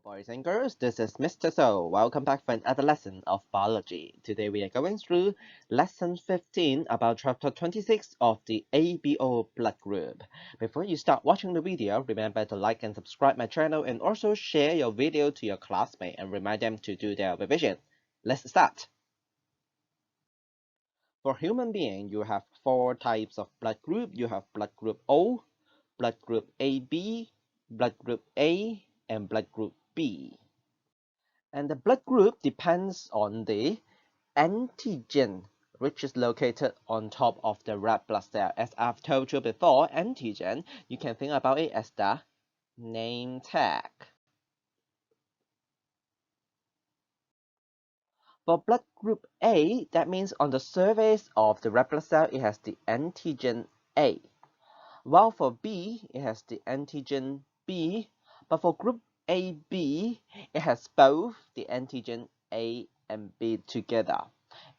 Boys and girls, this is Mr. So. Welcome back for another lesson of biology. Today we are going through lesson 15 about chapter 26 of the ABO blood group. Before you start watching the video, remember to like and subscribe my channel and also share your video to your classmate and remind them to do their revision. Let's start. For human being, you have four types of blood group. You have blood group O, blood group AB, blood group A, and blood group B. And the blood group depends on the antigen, which is located on top of the red blood cell. As I've told you before, antigen, you can think about it as the name tag. For blood group A, that means on the surface of the red blood cell, it has the antigen A. While for B, it has the antigen B. But for group AB, it has both the antigen A and B together.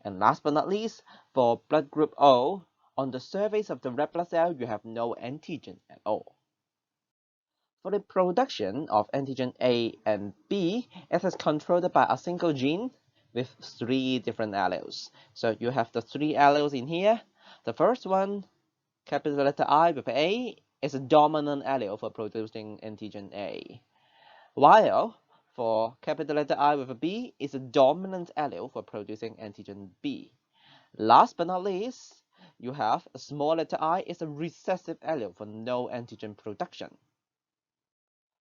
And last but not least, for blood group O, on the surface of the red blood cell, you have no antigen at all. For the production of antigen A and B, it is controlled by a single gene with three different alleles. So you have the three alleles in here. The first one, capital letter I with A, is a dominant allele for producing antigen A, while for capital letter I with a B is a dominant allele for producing antigen B. Last but not least, you have a small letter I is a recessive allele for no antigen production.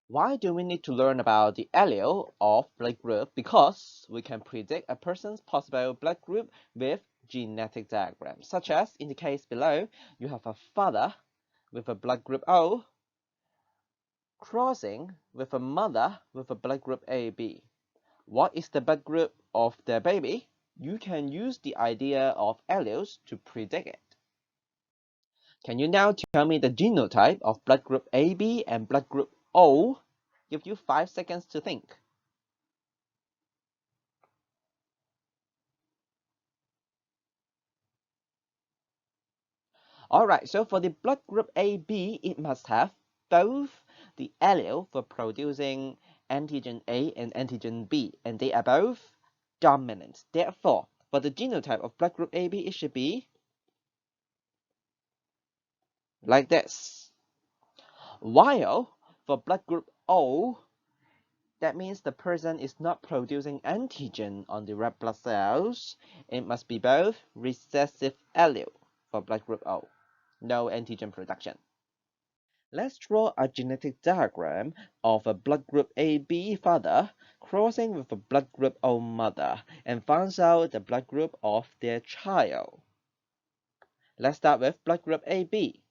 Why do we need to learn about the allele of blood group? Because we can predict a person's possible blood group with genetic diagrams, such as in the case below, you have a father with a blood group O crossing with a mother with a blood group AB. What is the blood group of their baby? You can use the idea of alleles to predict it. Can you now tell me the genotype of blood group AB and blood group O? Give you 5 seconds to think. Alright, so for the blood group AB, it must have both the allele for producing antigen A and antigen B, and they are both dominant. Therefore, for the genotype of blood group AB, it should be like this. While for blood group O, that means the person is not producing antigen on the red blood cells. It must be both recessive allele for blood group O. No antigen production. Let's draw a genetic diagram of a blood group AB father crossing with a blood group O mother and find out the blood group of their child. Let's start with blood group AB.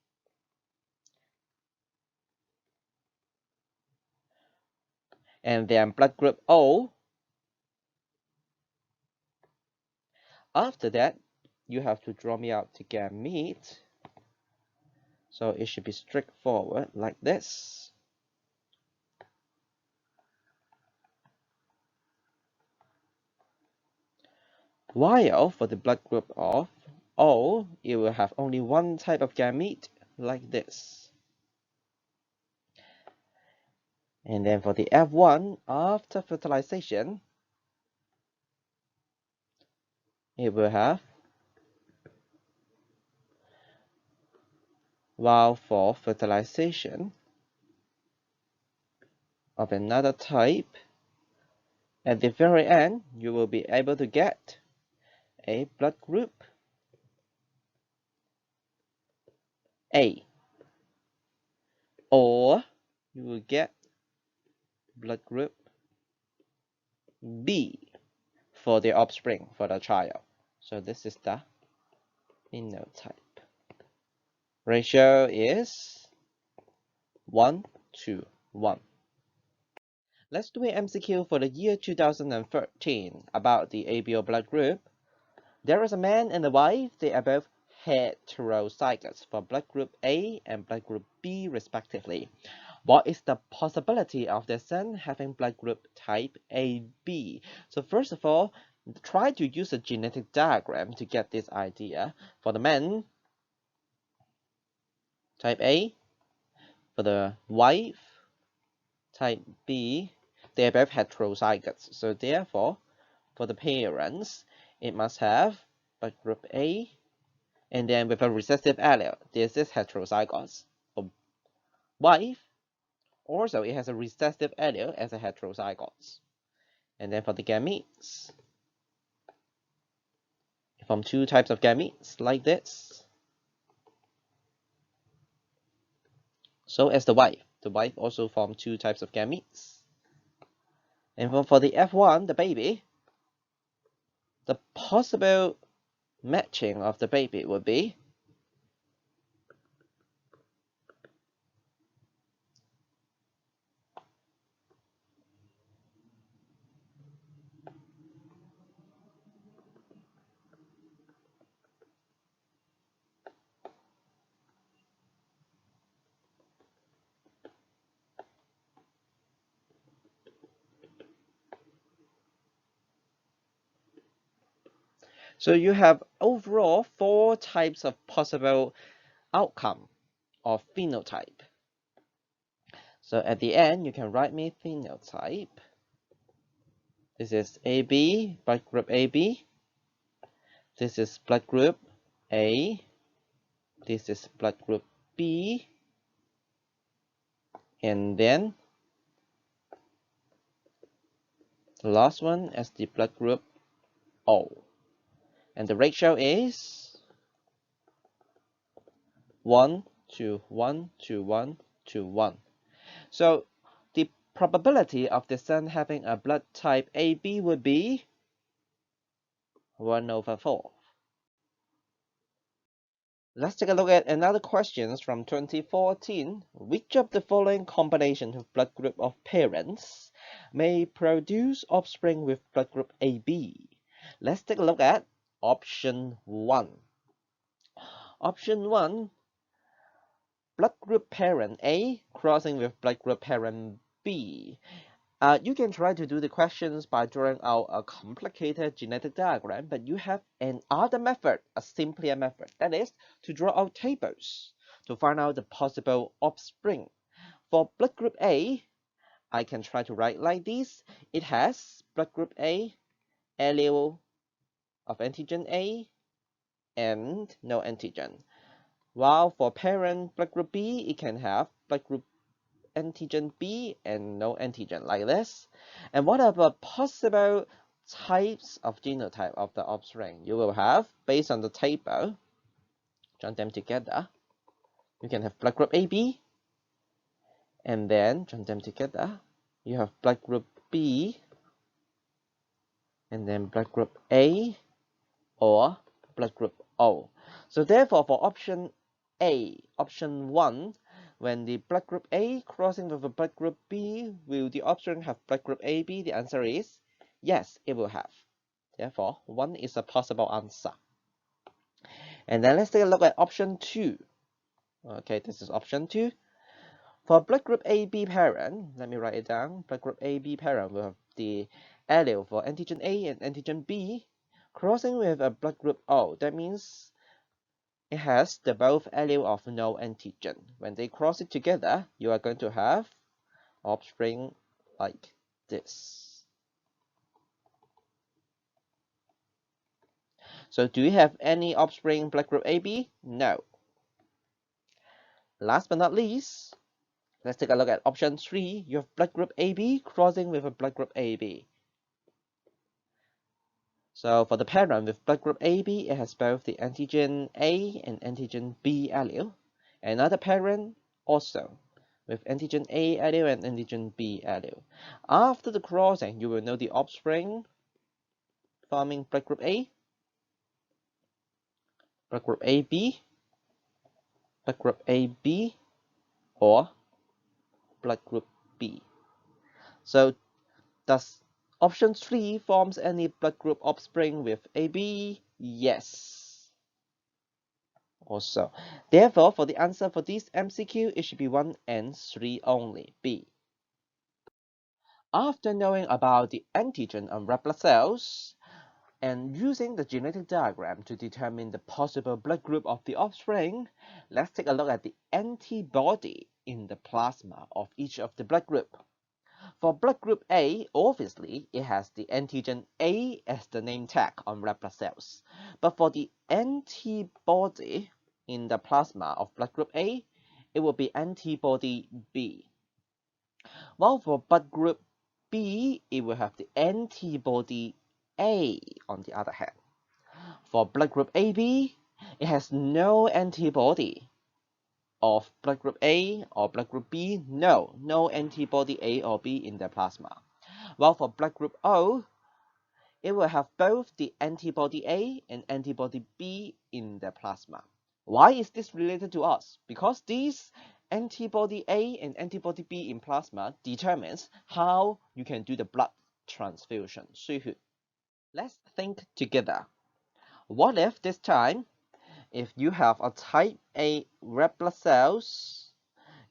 And then blood group O. After that, you have to draw me out the gamete. So it should be straightforward like this. While for the blood group of O, it will have only one type of gamete like this. And then for the F1, after fertilization, it will have, while for fertilization of another type, at the very end, you will be able to get a blood group A, or you will get blood group B for the offspring, for the child. So this is the phenotype. Ratio is 1 to 1. Let's do an MCQ for the year 2013 about the ABO blood group. There is a man and a wife. They are both heterozygous for blood group A and blood group B respectively. What is the possibility of their son having blood group type AB? So first of all, try to use a genetic diagram to get this idea. For the man, type A. For the wife, type B. They are both heterozygotes. So therefore, for the parents, it must have blood group A, and then with a recessive allele. This is heterozygotes. For wife, also it has a recessive allele as a heterozygotes. And then for the gametes, from two types of gametes like this. So as the wife also form two types of gametes. And for the F1, the baby, the possible matching of the baby would be so you have overall 4 types of possible outcome of phenotype. So at the end, you can write me phenotype. This is AB, blood group AB. This is blood group A. This is blood group B. And then the last one is the blood group O. And the ratio is 1 to 1 to 1 to 1. So the probability of the son having a blood type AB would be 1/4. Let's take a look at another question from 2014. Which of the following combination of blood group of parents may produce offspring with blood group AB? Let's take a look at option 1. Option 1, blood group parent A crossing with blood group parent B. You can try to do the questions by drawing out a complicated genetic diagram, but you have another method, a simpler method, that is to draw out tables to find out the possible offspring. For blood group A, I can try to write like this. It has blood group A, allele of antigen A, and no antigen. While for parent blood group B, it can have blood group antigen B and no antigen like this. And what are the possible types of genotype of the offspring? You will have, based on the table, join them together. You can have blood group AB, and then join them together. You have blood group B, and then blood group A, or blood group O. So therefore, for option A, option 1, when the blood group A crossing with a blood group B, will the offspring have blood group AB? The answer is yes, it will have. Therefore, 1 is a possible answer. And then let's take a look at option 2. Okay, this is option 2. For blood group AB parent, let me write it down. Blood group AB parent will have the allele for antigen A and antigen B crossing with a blood group O. That means it has the both allele of no antigen. When they cross it together, you are going to have offspring like this. So do you have any offspring blood group AB? No. Last but not least, let's take a look at option 3. You have blood group AB crossing with a blood group AB. So for the parent with blood group AB, it has both the antigen A and antigen B allele. Another parent also with antigen A allele and antigen B allele. After the crossing, you will know the offspring forming blood group A, blood group AB, blood group AB, or blood group B. So does option 3 forms any blood group offspring with AB? Yes. Also, therefore, for the answer for this MCQ, it should be 1 and 3 only, B. After knowing about the antigen on red blood cells, and using the genetic diagram to determine the possible blood group of the offspring, let's take a look at the antibody in the plasma of each of the blood group. For blood group A, obviously, it has the antigen A as the name tag on red blood cells. But for the antibody in the plasma of blood group A, it will be antibody B. While for blood group B, it will have the antibody A on the other hand. For blood group AB, it has no antibody of blood group A or blood group B, no antibody A or B in the plasma. While for blood group O, it will have both the antibody A and antibody B in the plasma. Why is this related to us? Because these antibody A and antibody B in plasma determines how you can do the blood transfusion. Let's think together. What if this time, if you have a type A red blood cells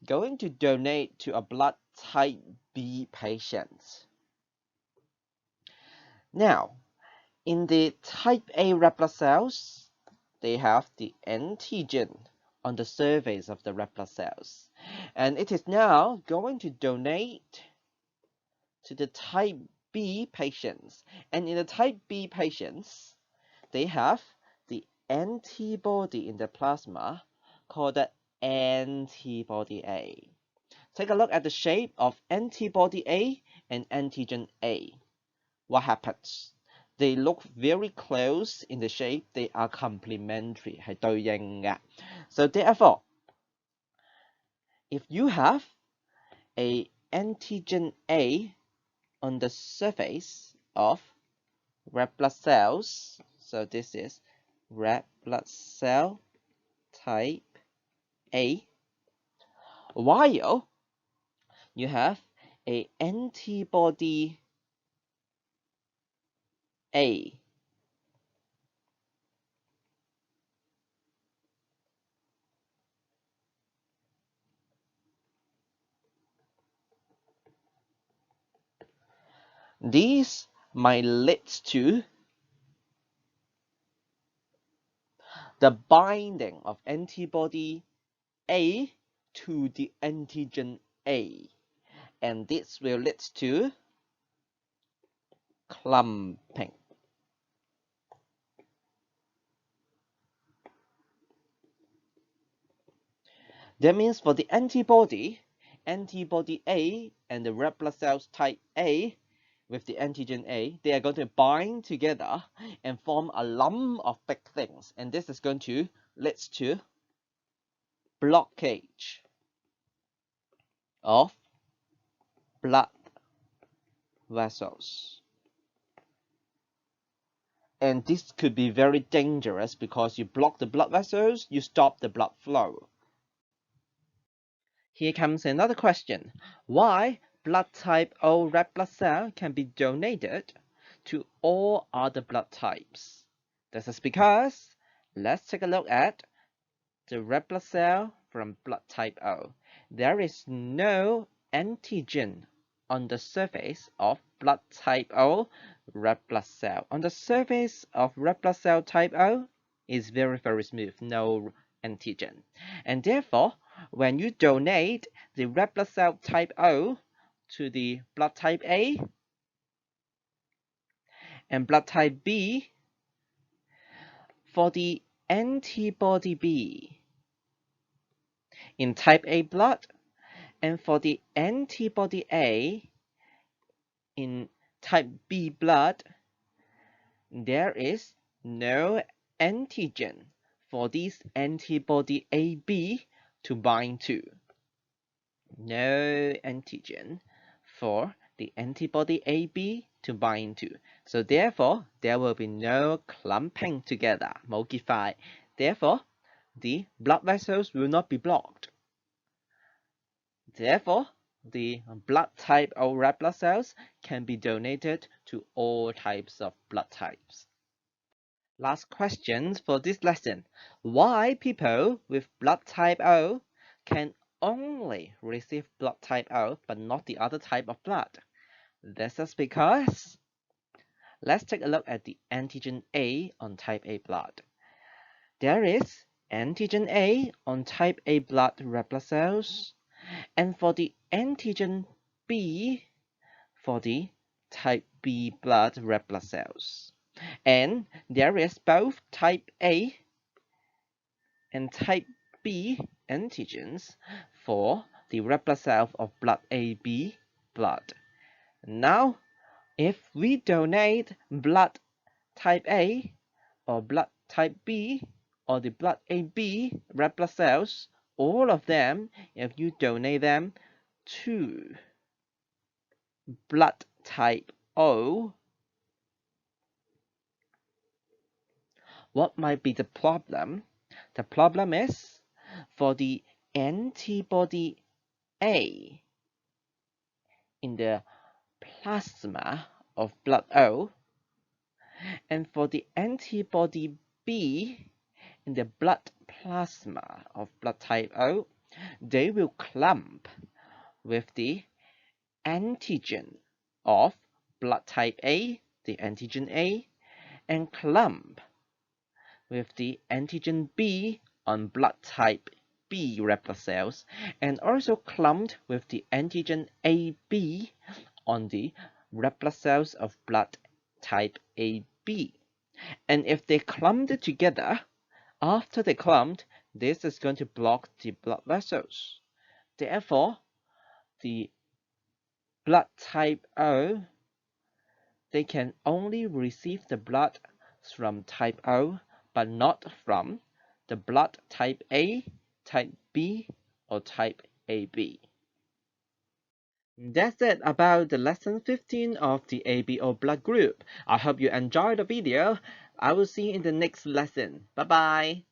going to donate to a blood type B patient? Now, in the type A red blood cells, they have the antigen on the surface of the red blood cells. And it is now going to donate to the type B patients. And in the type B patients, they have the antibody in the plasma called the antibody A. Take a look at the shape of antibody A and antigen A. What happens? They look very close in the shape. They are complementary, 係對應嘅. So therefore, if you have a antigen A on the surface of red blood cells, so this is red blood cell type A, while you have a antibody A these might lead to the binding of antibody A to the antigen A, and this will lead to clumping. That means for the antibody A and the red blood cells type A with the antigen A, they are going to bind together and form a lump of big things, and this is going to lead to blockage of blood vessels. And this could be very dangerous because you block the blood vessels, you stop the blood flow. Here comes another question. Why blood type O red blood cell can be donated to all other blood types? This is because, let's take a look at the red blood cell from blood type O. There is no antigen on the surface of blood type O red blood cell. On the surface of red blood cell type O is very, very smooth, no antigen. And therefore, when you donate the red blood cell type O to the blood type A and blood type B, for the antibody B in type A blood and for the antibody A in type B blood, there is no antigen for this antibody AB to bind to. No antigen for the antibody AB to bind to. So therefore, there will be no clumping together, 冇結塊. Therefore, the blood vessels will not be blocked. Therefore, the blood type O red blood cells can be donated to all types of blood types. Last question for this lesson. Why people with blood type O can only receive blood type O but not the other type of blood? This is because, let's take a look at the antigen A on type A blood. There is antigen A on type A blood red blood cells, and for the antigen B for the type B blood red blood cells. And there is both type A and type B antigens for the red blood cells of blood AB blood. Now, if we donate blood type A or blood type B or the blood AB red blood cells, all of them, if you donate them to blood type O, what might be the problem? The problem is for the antibody A in the plasma of blood O, and for the antibody B in the blood plasma of blood type O, they will clump with the antigen of blood type A, the antigen A, and clump with the antigen B on blood type B red blood cells, and also clumped with the antigen AB on the red blood cells of blood type AB. And if they clumped together, after they clumped, this is going to block the blood vessels. Therefore, the blood type O, they can only receive the blood from type O, but not from the blood type A, type B, or type AB. That's it about the lesson 15 of the ABO blood group. I hope you enjoyed the video. I will see you in the next lesson. Bye bye.